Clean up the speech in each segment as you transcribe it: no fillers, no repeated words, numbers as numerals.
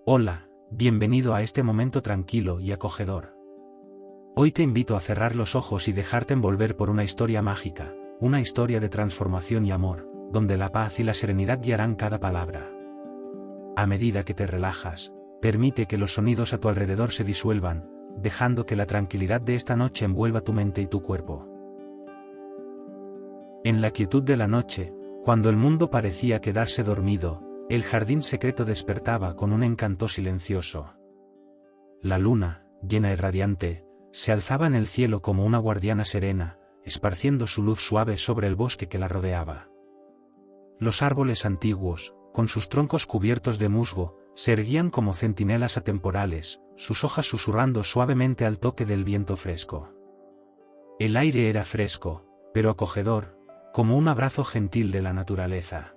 Hola, bienvenido a este momento tranquilo y acogedor. Hoy te invito a cerrar los ojos y dejarte envolver por una historia mágica, una historia de transformación y amor, donde la paz y la serenidad guiarán cada palabra. A medida que te relajas, permite que los sonidos a tu alrededor se disuelvan, dejando que la tranquilidad de esta noche envuelva tu mente y tu cuerpo. En la quietud de la noche, cuando el mundo parecía quedarse dormido, el jardín secreto despertaba con un encanto silencioso. La luna, llena y radiante, se alzaba en el cielo como una guardiana serena, esparciendo su luz suave sobre el bosque que la rodeaba. Los árboles antiguos, con sus troncos cubiertos de musgo, se erguían como centinelas atemporales, sus hojas susurrando suavemente al toque del viento fresco. El aire era fresco, pero acogedor, como un abrazo gentil de la naturaleza.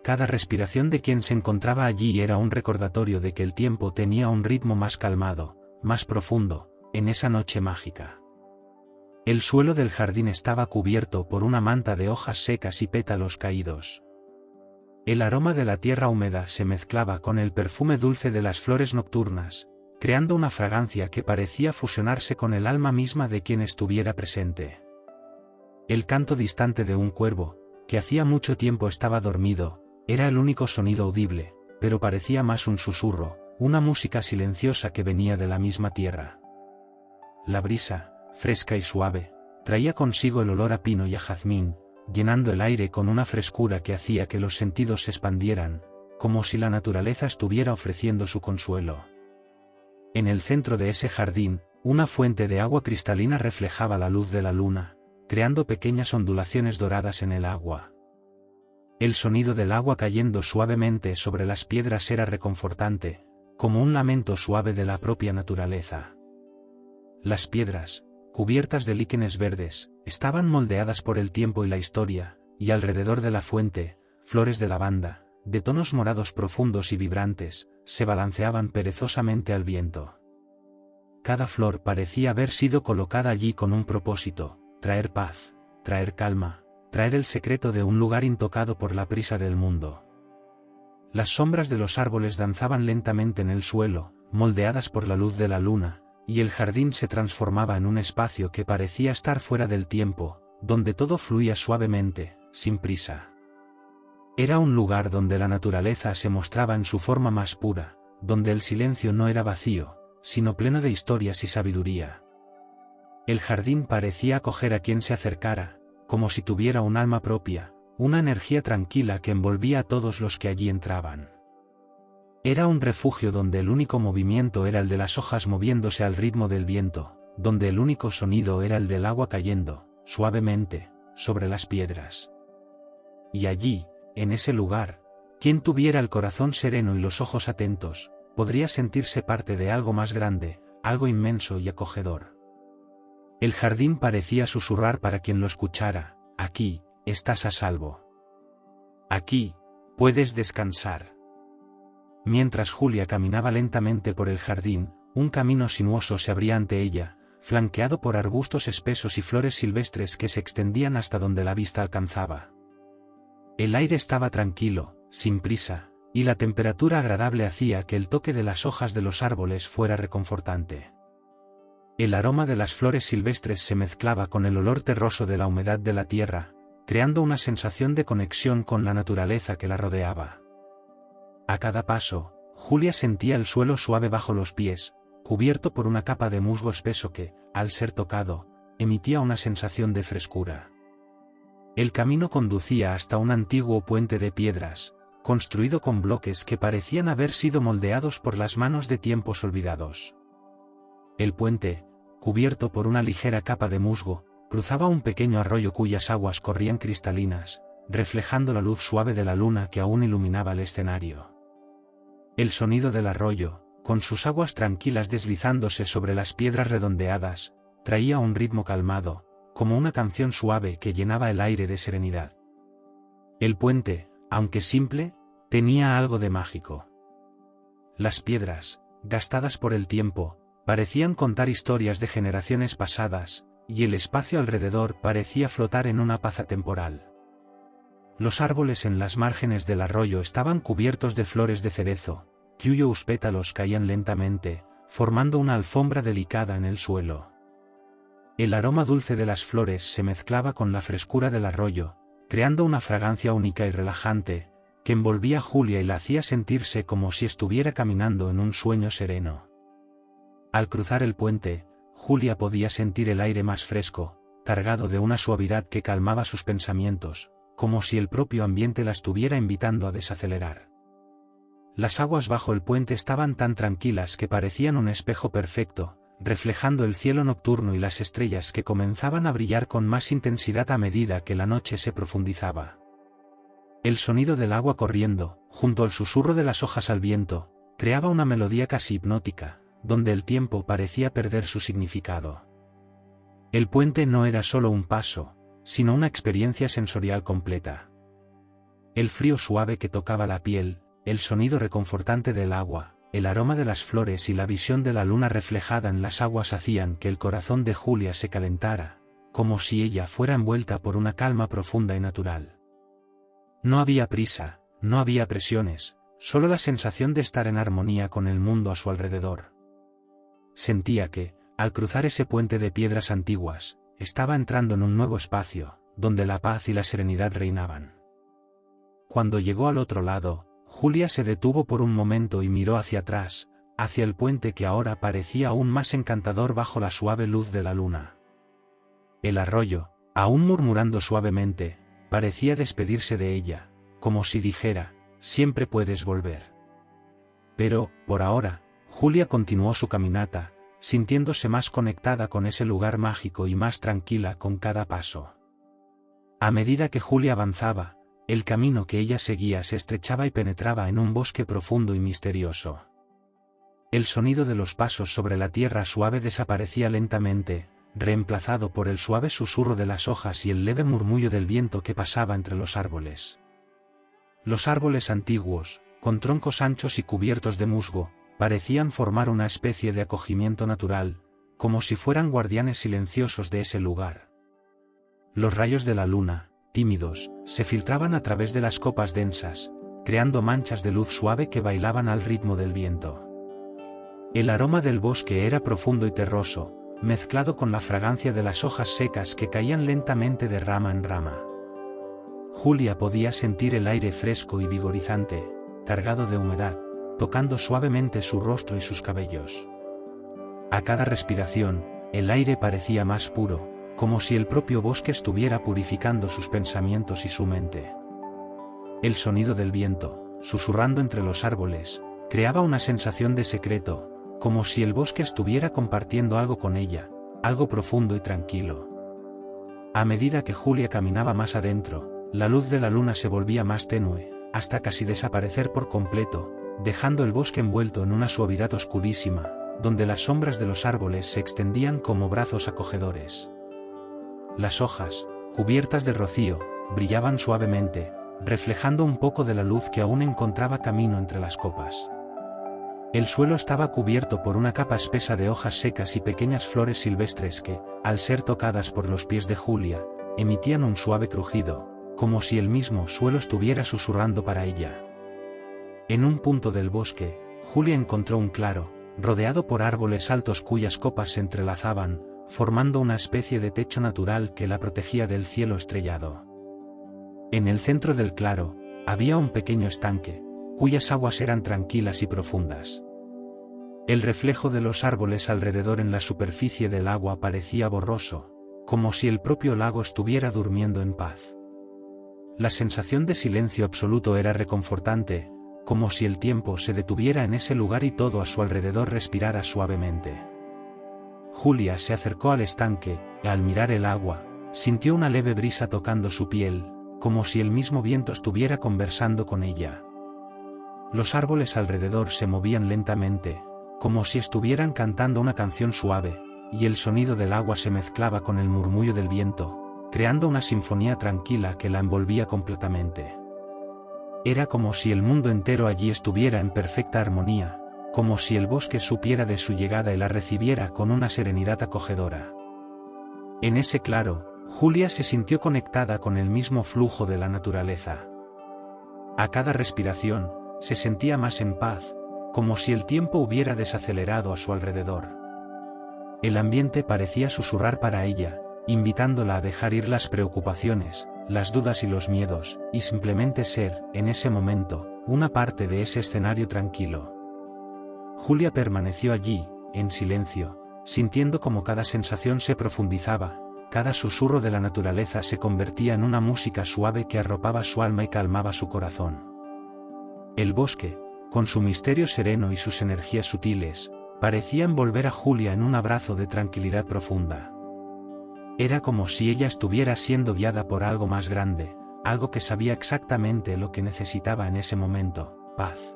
Cada respiración de quien se encontraba allí era un recordatorio de que el tiempo tenía un ritmo más calmado, más profundo, en esa noche mágica. El suelo del jardín estaba cubierto por una manta de hojas secas y pétalos caídos. El aroma de la tierra húmeda se mezclaba con el perfume dulce de las flores nocturnas, creando una fragancia que parecía fusionarse con el alma misma de quien estuviera presente. El canto distante de un cuervo, que hacía mucho tiempo estaba dormido, era el único sonido audible, pero parecía más un susurro, una música silenciosa que venía de la misma tierra. La brisa, fresca y suave, traía consigo el olor a pino y a jazmín, llenando el aire con una frescura que hacía que los sentidos se expandieran, como si la naturaleza estuviera ofreciendo su consuelo. En el centro de ese jardín, una fuente de agua cristalina reflejaba la luz de la luna, creando pequeñas ondulaciones doradas en el agua. El sonido del agua cayendo suavemente sobre las piedras era reconfortante, como un lamento suave de la propia naturaleza. Las piedras, cubiertas de líquenes verdes, estaban moldeadas por el tiempo y la historia, y alrededor de la fuente, flores de lavanda, de tonos morados profundos y vibrantes, se balanceaban perezosamente al viento. Cada flor parecía haber sido colocada allí con un propósito: traer paz, traer calma, traer el secreto de un lugar intocado por la prisa del mundo. Las sombras de los árboles danzaban lentamente en el suelo, moldeadas por la luz de la luna, y el jardín se transformaba en un espacio que parecía estar fuera del tiempo, donde todo fluía suavemente, sin prisa. Era un lugar donde la naturaleza se mostraba en su forma más pura, donde el silencio no era vacío, sino pleno de historias y sabiduría. El jardín parecía acoger a quien se acercara, como si tuviera un alma propia, una energía tranquila que envolvía a todos los que allí entraban. Era un refugio donde el único movimiento era el de las hojas moviéndose al ritmo del viento, donde el único sonido era el del agua cayendo, suavemente, sobre las piedras. Y allí, en ese lugar, quien tuviera el corazón sereno y los ojos atentos, podría sentirse parte de algo más grande, algo inmenso y acogedor. El jardín parecía susurrar para quien lo escuchara: aquí, estás a salvo. Aquí, puedes descansar. Mientras Julia caminaba lentamente por el jardín, un camino sinuoso se abría ante ella, flanqueado por arbustos espesos y flores silvestres que se extendían hasta donde la vista alcanzaba. El aire estaba tranquilo, sin prisa, y la temperatura agradable hacía que el toque de las hojas de los árboles fuera reconfortante. El aroma de las flores silvestres se mezclaba con el olor terroso de la humedad de la tierra, creando una sensación de conexión con la naturaleza que la rodeaba. A cada paso, Julia sentía el suelo suave bajo los pies, cubierto por una capa de musgo espeso que, al ser tocado, emitía una sensación de frescura. El camino conducía hasta un antiguo puente de piedras, construido con bloques que parecían haber sido moldeados por las manos de tiempos olvidados. El puente, cubierto por una ligera capa de musgo, cruzaba un pequeño arroyo cuyas aguas corrían cristalinas, reflejando la luz suave de la luna que aún iluminaba el escenario. El sonido del arroyo, con sus aguas tranquilas deslizándose sobre las piedras redondeadas, traía un ritmo calmado, como una canción suave que llenaba el aire de serenidad. El puente, aunque simple, tenía algo de mágico. Las piedras, gastadas por el tiempo, parecían contar historias de generaciones pasadas, y el espacio alrededor parecía flotar en una paz atemporal. Los árboles en las márgenes del arroyo estaban cubiertos de flores de cerezo, cuyos pétalos caían lentamente, formando una alfombra delicada en el suelo. El aroma dulce de las flores se mezclaba con la frescura del arroyo, creando una fragancia única y relajante, que envolvía a Julia y la hacía sentirse como si estuviera caminando en un sueño sereno. Al cruzar el puente, Julia podía sentir el aire más fresco, cargado de una suavidad que calmaba sus pensamientos, como si el propio ambiente la estuviera invitando a desacelerar. Las aguas bajo el puente estaban tan tranquilas que parecían un espejo perfecto, reflejando el cielo nocturno y las estrellas que comenzaban a brillar con más intensidad a medida que la noche se profundizaba. El sonido del agua corriendo, junto al susurro de las hojas al viento, creaba una melodía casi hipnótica, donde el tiempo parecía perder su significado. El puente no era solo un paso, sino una experiencia sensorial completa. El frío suave que tocaba la piel, el sonido reconfortante del agua, el aroma de las flores y la visión de la luna reflejada en las aguas hacían que el corazón de Julia se calentara, como si ella fuera envuelta por una calma profunda y natural. No había prisa, no había presiones, solo la sensación de estar en armonía con el mundo a su alrededor. Sentía que, al cruzar ese puente de piedras antiguas, estaba entrando en un nuevo espacio, donde la paz y la serenidad reinaban. Cuando llegó al otro lado, Julia se detuvo por un momento y miró hacia atrás, hacia el puente que ahora parecía aún más encantador bajo la suave luz de la luna. El arroyo, aún murmurando suavemente, parecía despedirse de ella, como si dijera, siempre puedes volver. Pero, por ahora, Julia continuó su caminata, sintiéndose más conectada con ese lugar mágico y más tranquila con cada paso. A medida que Julia avanzaba, el camino que ella seguía se estrechaba y penetraba en un bosque profundo y misterioso. El sonido de los pasos sobre la tierra suave desaparecía lentamente, reemplazado por el suave susurro de las hojas y el leve murmullo del viento que pasaba entre los árboles. Los árboles antiguos, con troncos anchos y cubiertos de musgo, parecían formar una especie de acogimiento natural, como si fueran guardianes silenciosos de ese lugar. Los rayos de la luna, tímidos, se filtraban a través de las copas densas, creando manchas de luz suave que bailaban al ritmo del viento. El aroma del bosque era profundo y terroso, mezclado con la fragancia de las hojas secas que caían lentamente de rama en rama. Julia podía sentir el aire fresco y vigorizante, cargado de humedad, tocando suavemente su rostro y sus cabellos. A cada respiración, el aire parecía más puro, como si el propio bosque estuviera purificando sus pensamientos y su mente. El sonido del viento, susurrando entre los árboles, creaba una sensación de secreto, como si el bosque estuviera compartiendo algo con ella, algo profundo y tranquilo. A medida que Julia caminaba más adentro, la luz de la luna se volvía más tenue, hasta casi desaparecer por completo, dejando el bosque envuelto en una suavidad oscurísima, donde las sombras de los árboles se extendían como brazos acogedores. Las hojas, cubiertas de rocío, brillaban suavemente, reflejando un poco de la luz que aún encontraba camino entre las copas. El suelo estaba cubierto por una capa espesa de hojas secas y pequeñas flores silvestres que, al ser tocadas por los pies de Julia, emitían un suave crujido, como si el mismo suelo estuviera susurrando para ella. En un punto del bosque, Julia encontró un claro, rodeado por árboles altos cuyas copas se entrelazaban, formando una especie de techo natural que la protegía del cielo estrellado. En el centro del claro, había un pequeño estanque, cuyas aguas eran tranquilas y profundas. El reflejo de los árboles alrededor en la superficie del agua parecía borroso, como si el propio lago estuviera durmiendo en paz. La sensación de silencio absoluto era reconfortante, como si el tiempo se detuviera en ese lugar y todo a su alrededor respirara suavemente. Julia se acercó al estanque, y al mirar el agua, sintió una leve brisa tocando su piel, como si el mismo viento estuviera conversando con ella. Los árboles alrededor se movían lentamente, como si estuvieran cantando una canción suave, y el sonido del agua se mezclaba con el murmullo del viento, creando una sinfonía tranquila que la envolvía completamente. Era como si el mundo entero allí estuviera en perfecta armonía, como si el bosque supiera de su llegada y la recibiera con una serenidad acogedora. En ese claro, Julia se sintió conectada con el mismo flujo de la naturaleza. A cada respiración, se sentía más en paz, como si el tiempo hubiera desacelerado a su alrededor. El ambiente parecía susurrar para ella, invitándola a dejar ir las preocupaciones, las dudas y los miedos, y simplemente ser, en ese momento, una parte de ese escenario tranquilo. Julia permaneció allí, en silencio, sintiendo como cada sensación se profundizaba, cada susurro de la naturaleza se convertía en una música suave que arropaba su alma y calmaba su corazón. El bosque, con su misterio sereno y sus energías sutiles, parecía envolver a Julia en un abrazo de tranquilidad profunda. Era como si ella estuviera siendo guiada por algo más grande, algo que sabía exactamente lo que necesitaba en ese momento: paz.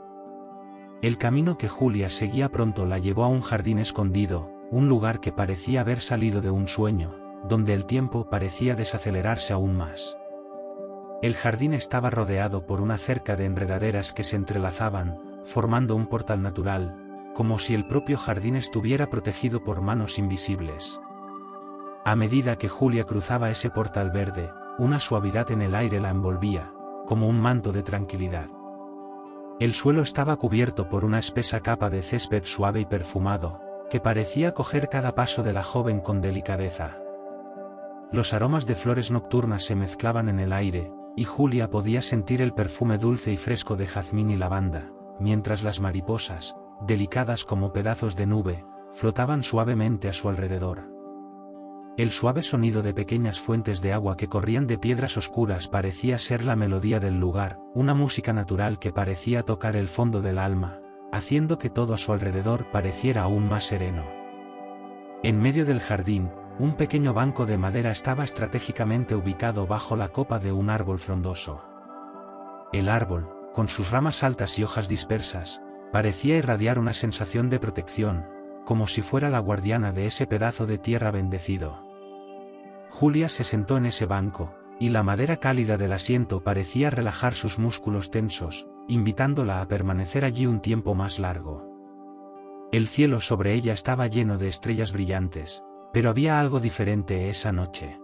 El camino que Julia seguía pronto la llevó a un jardín escondido, un lugar que parecía haber salido de un sueño, donde el tiempo parecía desacelerarse aún más. El jardín estaba rodeado por una cerca de enredaderas que se entrelazaban, formando un portal natural, como si el propio jardín estuviera protegido por manos invisibles. A medida que Julia cruzaba ese portal verde, una suavidad en el aire la envolvía, como un manto de tranquilidad. El suelo estaba cubierto por una espesa capa de césped suave y perfumado, que parecía coger cada paso de la joven con delicadeza. Los aromas de flores nocturnas se mezclaban en el aire, y Julia podía sentir el perfume dulce y fresco de jazmín y lavanda, mientras las mariposas, delicadas como pedazos de nube, flotaban suavemente a su alrededor. El suave sonido de pequeñas fuentes de agua que corrían de piedras oscuras parecía ser la melodía del lugar, una música natural que parecía tocar el fondo del alma, haciendo que todo a su alrededor pareciera aún más sereno. En medio del jardín, un pequeño banco de madera estaba estratégicamente ubicado bajo la copa de un árbol frondoso. El árbol, con sus ramas altas y hojas dispersas, parecía irradiar una sensación de protección, como si fuera la guardiana de ese pedazo de tierra bendecido. Julia se sentó en ese banco, y la madera cálida del asiento parecía relajar sus músculos tensos, invitándola a permanecer allí un tiempo más largo. El cielo sobre ella estaba lleno de estrellas brillantes, pero había algo diferente esa noche.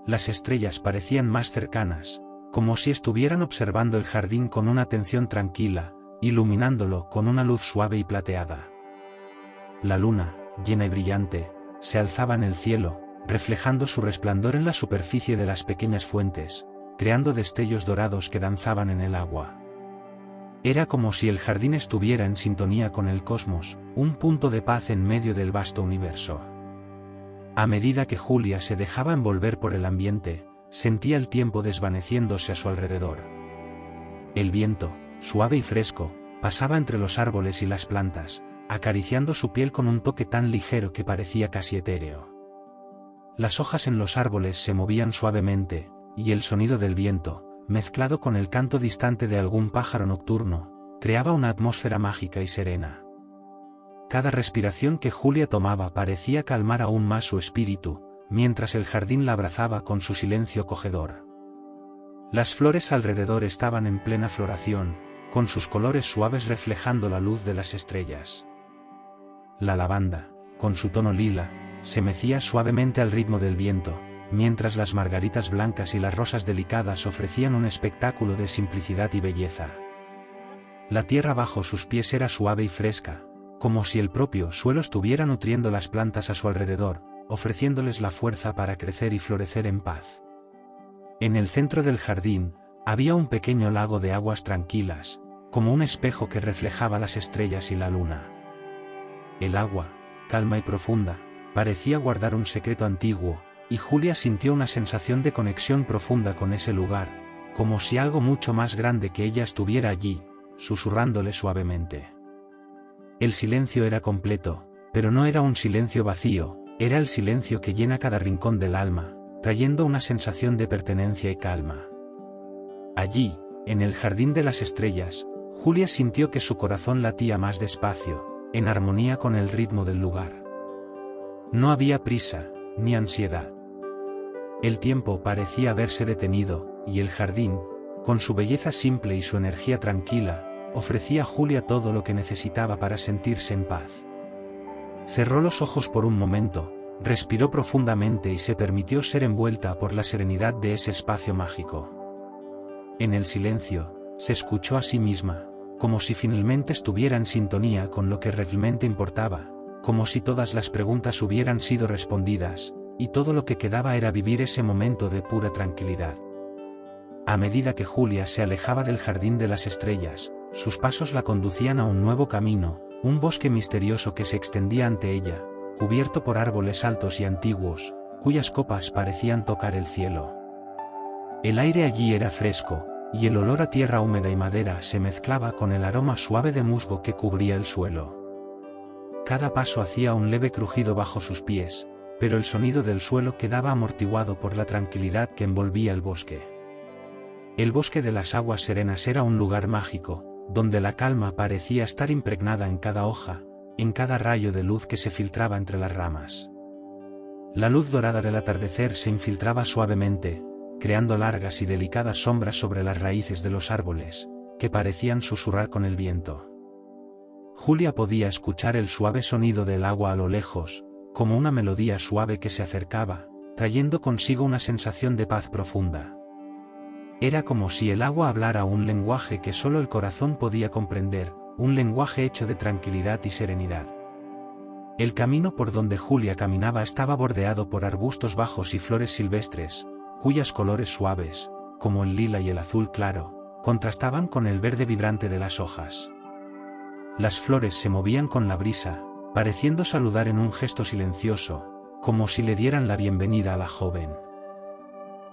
Las estrellas parecían más cercanas, como si estuvieran observando el jardín con una atención tranquila, iluminándolo con una luz suave y plateada. La luna, llena y brillante, se alzaba en el cielo, reflejando su resplandor en la superficie de las pequeñas fuentes, creando destellos dorados que danzaban en el agua. Era como si el jardín estuviera en sintonía con el cosmos, un punto de paz en medio del vasto universo. A medida que Julia se dejaba envolver por el ambiente, sentía el tiempo desvaneciéndose a su alrededor. El viento, suave y fresco, pasaba entre los árboles y las plantas, acariciando su piel con un toque tan ligero que parecía casi etéreo. Las hojas en los árboles se movían suavemente, y el sonido del viento, mezclado con el canto distante de algún pájaro nocturno, creaba una atmósfera mágica y serena. Cada respiración que Julia tomaba parecía calmar aún más su espíritu, mientras el jardín la abrazaba con su silencio acogedor. Las flores alrededor estaban en plena floración, con sus colores suaves reflejando la luz de las estrellas. La lavanda, con su tono lila, se mecía suavemente al ritmo del viento, mientras las margaritas blancas y las rosas delicadas ofrecían un espectáculo de simplicidad y belleza. La tierra bajo sus pies era suave y fresca, como si el propio suelo estuviera nutriendo las plantas a su alrededor, ofreciéndoles la fuerza para crecer y florecer en paz. En el centro del jardín, había un pequeño lago de aguas tranquilas, como un espejo que reflejaba las estrellas y la luna. El agua, calma y profunda, parecía guardar un secreto antiguo, y Julia sintió una sensación de conexión profunda con ese lugar, como si algo mucho más grande que ella estuviera allí, susurrándole suavemente. El silencio era completo, pero no era un silencio vacío, era el silencio que llena cada rincón del alma, trayendo una sensación de pertenencia y calma. Allí, en el jardín de las estrellas, Julia sintió que su corazón latía más despacio, en armonía con el ritmo del lugar. No había prisa, ni ansiedad. El tiempo parecía haberse detenido, y el jardín, con su belleza simple y su energía tranquila, ofrecía a Julia todo lo que necesitaba para sentirse en paz. Cerró los ojos por un momento, respiró profundamente y se permitió ser envuelta por la serenidad de ese espacio mágico. En el silencio, se escuchó a sí misma: como si finalmente estuviera en sintonía con lo que realmente importaba, como si todas las preguntas hubieran sido respondidas, y todo lo que quedaba era vivir ese momento de pura tranquilidad. A medida que Julia se alejaba del jardín de las estrellas, sus pasos la conducían a un nuevo camino, un bosque misterioso que se extendía ante ella, cubierto por árboles altos y antiguos, cuyas copas parecían tocar el cielo. El aire allí era fresco, y el olor a tierra húmeda y madera se mezclaba con el aroma suave de musgo que cubría el suelo. Cada paso hacía un leve crujido bajo sus pies, pero el sonido del suelo quedaba amortiguado por la tranquilidad que envolvía el bosque. El bosque de las aguas serenas era un lugar mágico, donde la calma parecía estar impregnada en cada hoja, en cada rayo de luz que se filtraba entre las ramas. La luz dorada del atardecer se infiltraba suavemente, creando largas y delicadas sombras sobre las raíces de los árboles, que parecían susurrar con el viento. Julia podía escuchar el suave sonido del agua a lo lejos, como una melodía suave que se acercaba, trayendo consigo una sensación de paz profunda. Era como si el agua hablara un lenguaje que solo el corazón podía comprender, un lenguaje hecho de tranquilidad y serenidad. El camino por donde Julia caminaba estaba bordeado por arbustos bajos y flores silvestres, cuyos colores suaves, como el lila y el azul claro, contrastaban con el verde vibrante de las hojas. Las flores se movían con la brisa, pareciendo saludar en un gesto silencioso, como si le dieran la bienvenida a la joven.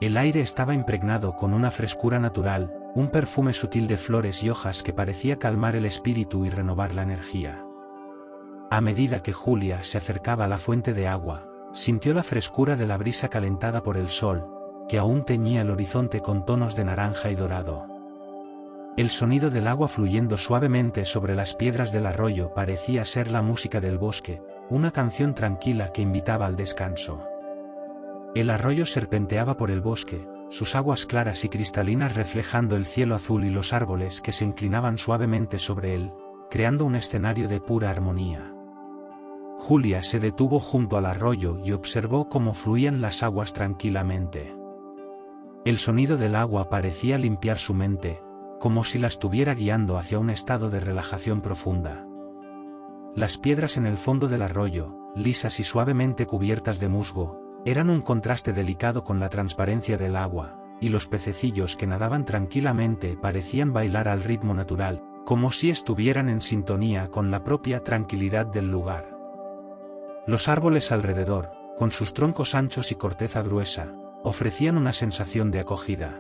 El aire estaba impregnado con una frescura natural, un perfume sutil de flores y hojas que parecía calmar el espíritu y renovar la energía. A medida que Julia se acercaba a la fuente de agua, sintió la frescura de la brisa calentada por el sol, que aún teñía el horizonte con tonos de naranja y dorado. El sonido del agua fluyendo suavemente sobre las piedras del arroyo parecía ser la música del bosque, una canción tranquila que invitaba al descanso. El arroyo serpenteaba por el bosque, sus aguas claras y cristalinas reflejando el cielo azul y los árboles que se inclinaban suavemente sobre él, creando un escenario de pura armonía. Julia se detuvo junto al arroyo y observó cómo fluían las aguas tranquilamente. El sonido del agua parecía limpiar su mente, como si la estuviera guiando hacia un estado de relajación profunda. Las piedras en el fondo del arroyo, lisas y suavemente cubiertas de musgo, eran un contraste delicado con la transparencia del agua, y los pececillos que nadaban tranquilamente parecían bailar al ritmo natural, como si estuvieran en sintonía con la propia tranquilidad del lugar. Los árboles alrededor, con sus troncos anchos y corteza gruesa, ofrecían una sensación de acogida.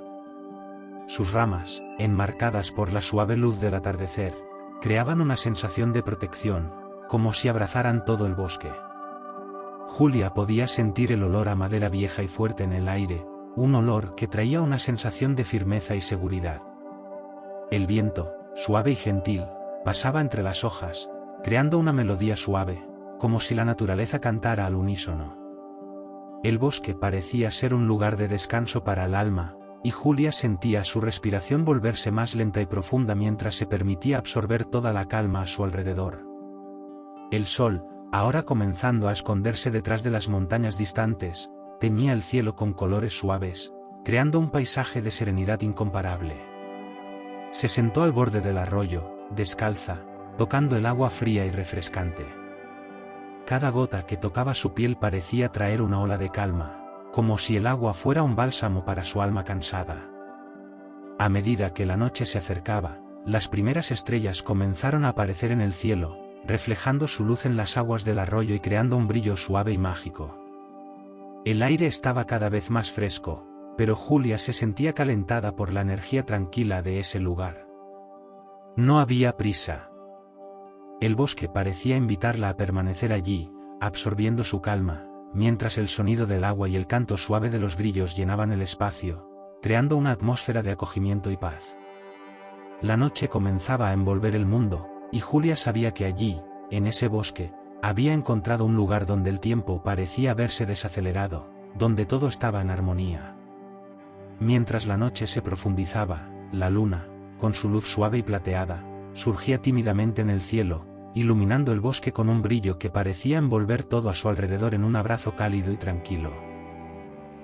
Sus ramas, enmarcadas por la suave luz del atardecer, creaban una sensación de protección, como si abrazaran todo el bosque. Julia podía sentir el olor a madera vieja y fuerte en el aire, un olor que traía una sensación de firmeza y seguridad. El viento, suave y gentil, pasaba entre las hojas, creando una melodía suave, como si la naturaleza cantara al unísono. El bosque parecía ser un lugar de descanso para el alma, y Julia sentía su respiración volverse más lenta y profunda mientras se permitía absorber toda la calma a su alrededor. El sol, ahora comenzando a esconderse detrás de las montañas distantes, teñía el cielo con colores suaves, creando un paisaje de serenidad incomparable. Se sentó al borde del arroyo, descalza, tocando el agua fría y refrescante. Cada gota que tocaba su piel parecía traer una ola de calma, como si el agua fuera un bálsamo para su alma cansada. A medida que la noche se acercaba, las primeras estrellas comenzaron a aparecer en el cielo, reflejando su luz en las aguas del arroyo y creando un brillo suave y mágico. El aire estaba cada vez más fresco, pero Julia se sentía calentada por la energía tranquila de ese lugar. No había prisa. El bosque parecía invitarla a permanecer allí, absorbiendo su calma, mientras el sonido del agua y el canto suave de los grillos llenaban el espacio, creando una atmósfera de acogimiento y paz. La noche comenzaba a envolver el mundo, y Julia sabía que allí, en ese bosque, había encontrado un lugar donde el tiempo parecía haberse desacelerado, donde todo estaba en armonía. Mientras la noche se profundizaba, la luna, con su luz suave y plateada, surgía tímidamente en el cielo, iluminando el bosque con un brillo que parecía envolver todo a su alrededor en un abrazo cálido y tranquilo.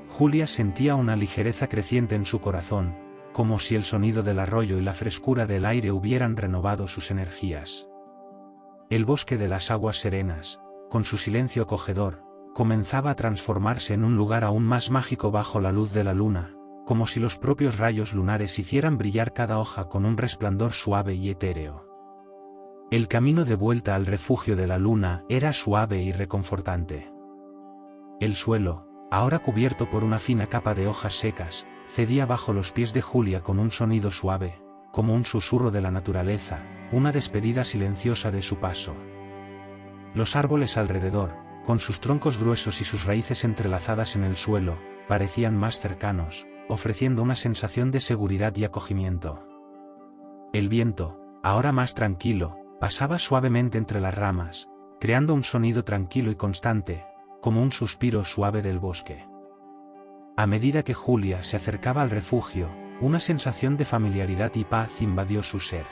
Julia sentía una ligereza creciente en su corazón, como si el sonido del arroyo y la frescura del aire hubieran renovado sus energías. El bosque de las aguas serenas, con su silencio acogedor, comenzaba a transformarse en un lugar aún más mágico bajo la luz de la luna, como si los propios rayos lunares hicieran brillar cada hoja con un resplandor suave y etéreo. El camino de vuelta al refugio de la luna era suave y reconfortante. El suelo, ahora cubierto por una fina capa de hojas secas, cedía bajo los pies de Julia con un sonido suave, como un susurro de la naturaleza, una despedida silenciosa de su paso. Los árboles alrededor, con sus troncos gruesos y sus raíces entrelazadas en el suelo, parecían más cercanos, ofreciendo una sensación de seguridad y acogimiento. El viento, ahora más tranquilo, pasaba suavemente entre las ramas, creando un sonido tranquilo y constante, como un suspiro suave del bosque. A medida que Julia se acercaba al refugio, una sensación de familiaridad y paz invadió su ser.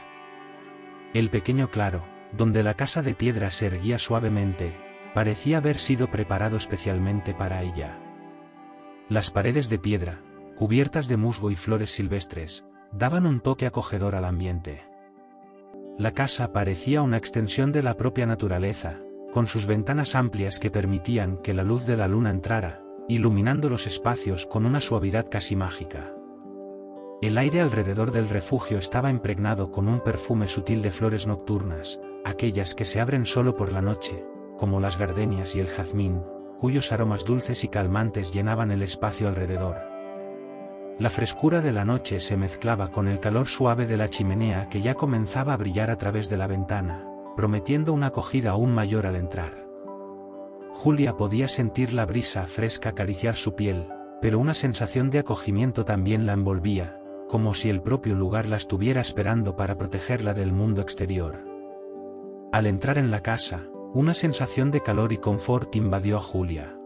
El pequeño claro, donde la casa de piedra se erguía suavemente, parecía haber sido preparado especialmente para ella. Las paredes de piedra, cubiertas de musgo y flores silvestres, daban un toque acogedor al ambiente. La casa parecía una extensión de la propia naturaleza, con sus ventanas amplias que permitían que la luz de la luna entrara, iluminando los espacios con una suavidad casi mágica. El aire alrededor del refugio estaba impregnado con un perfume sutil de flores nocturnas, aquellas que se abren solo por la noche, como las gardenias y el jazmín, cuyos aromas dulces y calmantes llenaban el espacio alrededor. La frescura de la noche se mezclaba con el calor suave de la chimenea que ya comenzaba a brillar a través de la ventana, prometiendo una acogida aún mayor al entrar. Julia podía sentir la brisa fresca acariciar su piel, pero una sensación de acogimiento también la envolvía, como si el propio lugar la estuviera esperando para protegerla del mundo exterior. Al entrar en la casa, una sensación de calor y confort invadió a Julia.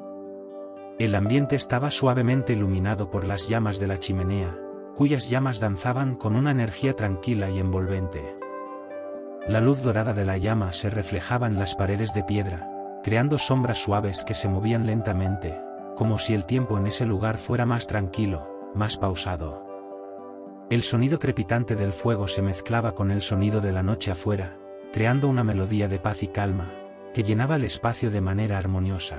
El ambiente estaba suavemente iluminado por las llamas de la chimenea, cuyas llamas danzaban con una energía tranquila y envolvente. La luz dorada de la llama se reflejaba en las paredes de piedra, creando sombras suaves que se movían lentamente, como si el tiempo en ese lugar fuera más tranquilo, más pausado. El sonido crepitante del fuego se mezclaba con el sonido de la noche afuera, creando una melodía de paz y calma, que llenaba el espacio de manera armoniosa.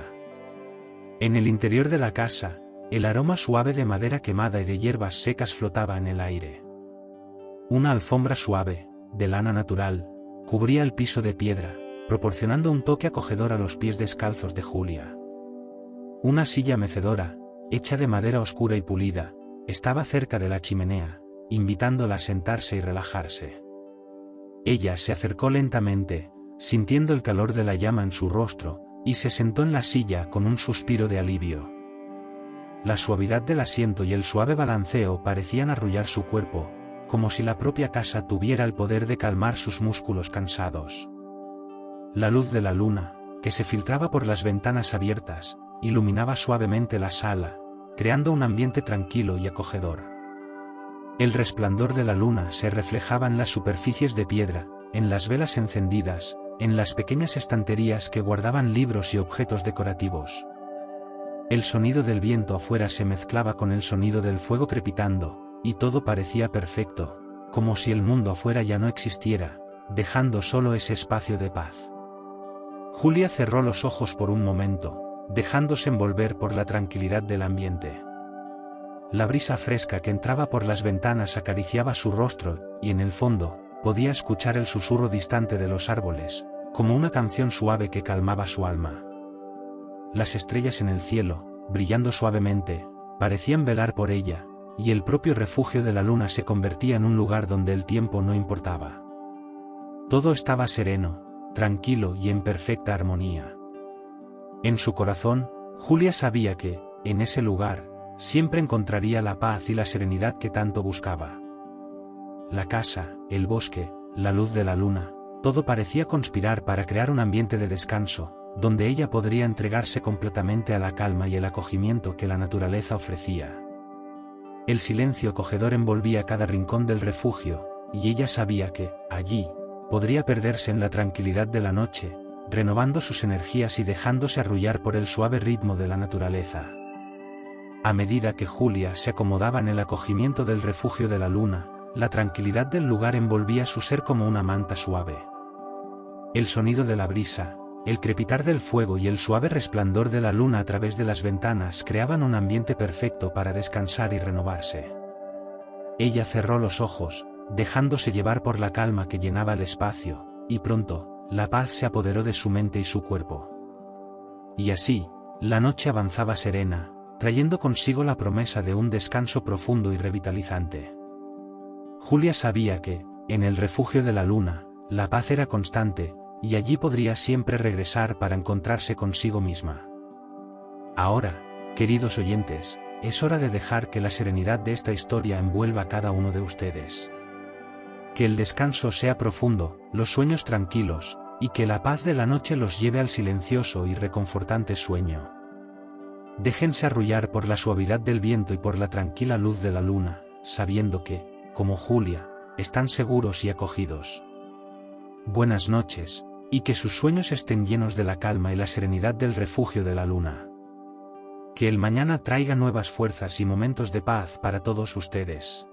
En el interior de la casa, el aroma suave de madera quemada y de hierbas secas flotaba en el aire. Una alfombra suave, de lana natural, cubría el piso de piedra, proporcionando un toque acogedor a los pies descalzos de Julia. Una silla mecedora, hecha de madera oscura y pulida, estaba cerca de la chimenea, invitándola a sentarse y relajarse. Ella se acercó lentamente, sintiendo el calor de la llama en su rostro, y se sentó en la silla con un suspiro de alivio. La suavidad del asiento y el suave balanceo parecían arrullar su cuerpo, como si la propia casa tuviera el poder de calmar sus músculos cansados. La luz de la luna, que se filtraba por las ventanas abiertas, iluminaba suavemente la sala, creando un ambiente tranquilo y acogedor. El resplandor de la luna se reflejaba en las superficies de piedra, en las velas encendidas, en las pequeñas estanterías que guardaban libros y objetos decorativos. El sonido del viento afuera se mezclaba con el sonido del fuego crepitando, y todo parecía perfecto, como si el mundo afuera ya no existiera, dejando solo ese espacio de paz. Julia cerró los ojos por un momento, dejándose envolver por la tranquilidad del ambiente. La brisa fresca que entraba por las ventanas acariciaba su rostro, y en el fondo, podía escuchar el susurro distante de los árboles, como una canción suave que calmaba su alma. Las estrellas en el cielo, brillando suavemente, parecían velar por ella, y el propio refugio de la luna se convertía en un lugar donde el tiempo no importaba. Todo estaba sereno, tranquilo y en perfecta armonía. En su corazón, Julia sabía que, en ese lugar, siempre encontraría la paz y la serenidad que tanto buscaba. La casa, el bosque, la luz de la luna, todo parecía conspirar para crear un ambiente de descanso, donde ella podría entregarse completamente a la calma y el acogimiento que la naturaleza ofrecía. El silencio acogedor envolvía cada rincón del refugio, y ella sabía que, allí, podría perderse en la tranquilidad de la noche, renovando sus energías y dejándose arrullar por el suave ritmo de la naturaleza. A medida que Julia se acomodaba en el acogimiento del refugio de la luna, la tranquilidad del lugar envolvía su ser como una manta suave. El sonido de la brisa, el crepitar del fuego y el suave resplandor de la luna a través de las ventanas creaban un ambiente perfecto para descansar y renovarse. Ella cerró los ojos, dejándose llevar por la calma que llenaba el espacio, y pronto, la paz se apoderó de su mente y su cuerpo. Y así, la noche avanzaba serena, trayendo consigo la promesa de un descanso profundo y revitalizante. Julia sabía que, en el refugio de la luna, la paz era constante, y allí podría siempre regresar para encontrarse consigo misma. Ahora, queridos oyentes, es hora de dejar que la serenidad de esta historia envuelva a cada uno de ustedes. Que el descanso sea profundo, los sueños tranquilos, y que la paz de la noche los lleve al silencioso y reconfortante sueño. Déjense arrullar por la suavidad del viento y por la tranquila luz de la luna, sabiendo que, como Julia, están seguros y acogidos. Buenas noches, y que sus sueños estén llenos de la calma y la serenidad del refugio de la luna. Que el mañana traiga nuevas fuerzas y momentos de paz para todos ustedes.